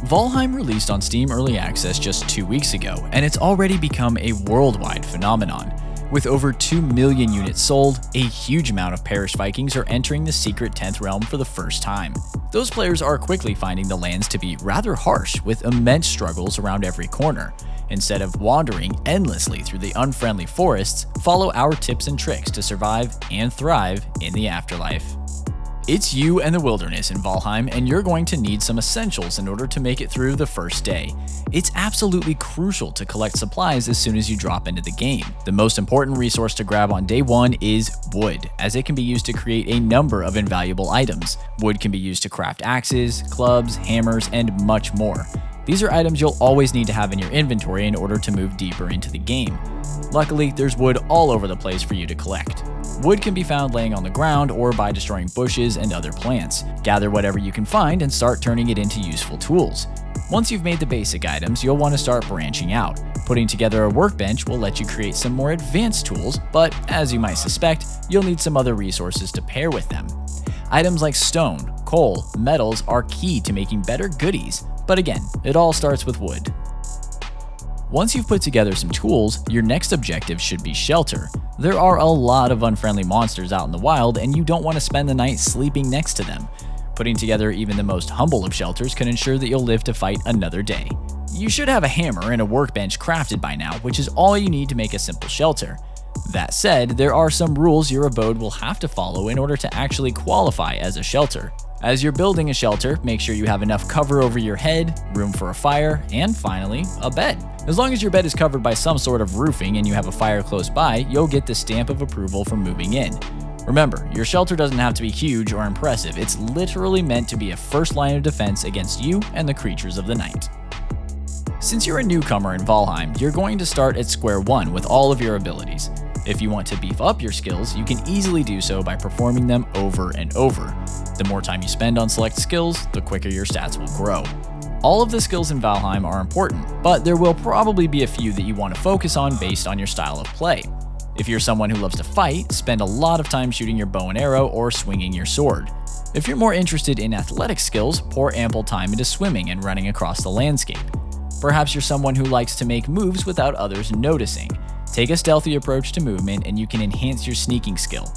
Valheim released on Steam Early Access just 2 weeks ago, and it's already become a worldwide phenomenon. With over 2 million units sold, a huge amount of perished Vikings are entering the secret 10th realm for the first time. Those players are quickly finding the lands to be rather harsh, with immense struggles around every corner. Instead of wandering endlessly through the unfriendly forests, follow our tips and tricks to survive and thrive in the afterlife. It's you and the wilderness in Valheim, and you're going to need some essentials in order to make it through the first day. It's absolutely crucial to collect supplies as soon as you drop into the game. The most important resource to grab on day 1 is wood, as it can be used to create a number of invaluable items. Wood can be used to craft axes, clubs, hammers, and much more. These are items you'll always need to have in your inventory in order to move deeper into the game. Luckily, there's wood all over the place for you to collect. Wood can be found laying on the ground or by destroying bushes and other plants. Gather whatever you can find and start turning it into useful tools. Once you've made the basic items, you'll want to start branching out. Putting together a workbench will let you create some more advanced tools, but as you might suspect, you'll need some other resources to pair with them. Items like stone, coal, metals are key to making better goodies, but again, it all starts with wood. Once you've put together some tools, your next objective should be shelter. There are a lot of unfriendly monsters out in the wild, and you don't want to spend the night sleeping next to them. Putting together even the most humble of shelters can ensure that you'll live to fight another day. You should have a hammer and a workbench crafted by now, which is all you need to make a simple shelter. That said, there are some rules your abode will have to follow in order to actually qualify as a shelter. As you're building a shelter, make sure you have enough cover over your head, room for a fire, and finally, a bed. As long as your bed is covered by some sort of roofing and you have a fire close by, you'll get the stamp of approval for moving in. Remember, your shelter doesn't have to be huge or impressive, it's literally meant to be a first line of defense against you and the creatures of the night. Since you're a newcomer in Valheim, you're going to start at square one with all of your abilities. If you want to beef up your skills, you can easily do so by performing them over and over. The more time you spend on select skills, the quicker your stats will grow. All of the skills in Valheim are important, but there will probably be a few that you want to focus on based on your style of play. If you're someone who loves to fight, spend a lot of time shooting your bow and arrow or swinging your sword. If you're more interested in athletic skills, pour ample time into swimming and running across the landscape. Perhaps you're someone who likes to make moves without others noticing. Take a stealthy approach to movement and you can enhance your sneaking skill.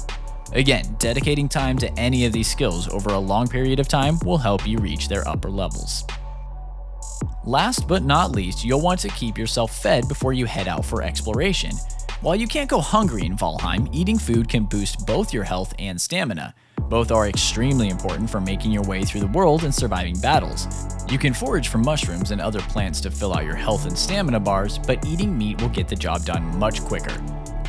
Again, dedicating time to any of these skills over a long period of time will help you reach their upper levels. Last but not least, you'll want to keep yourself fed before you head out for exploration. While you can't go hungry in Valheim, eating food can boost both your health and stamina. Both are extremely important for making your way through the world and surviving battles. You can forage for mushrooms and other plants to fill out your health and stamina bars, but eating meat will get the job done much quicker.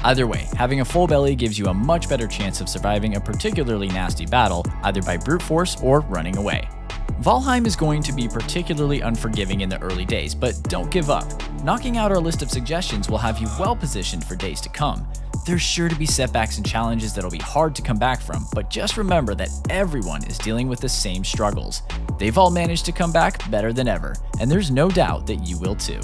Either way, having a full belly gives you a much better chance of surviving a particularly nasty battle, either by brute force or running away. Valheim is going to be particularly unforgiving in the early days, but don't give up. Knocking out our list of suggestions will have you well positioned for days to come. There's sure to be setbacks and challenges that'll be hard to come back from, but just remember that everyone is dealing with the same struggles. They've all managed to come back better than ever, and there's no doubt that you will too.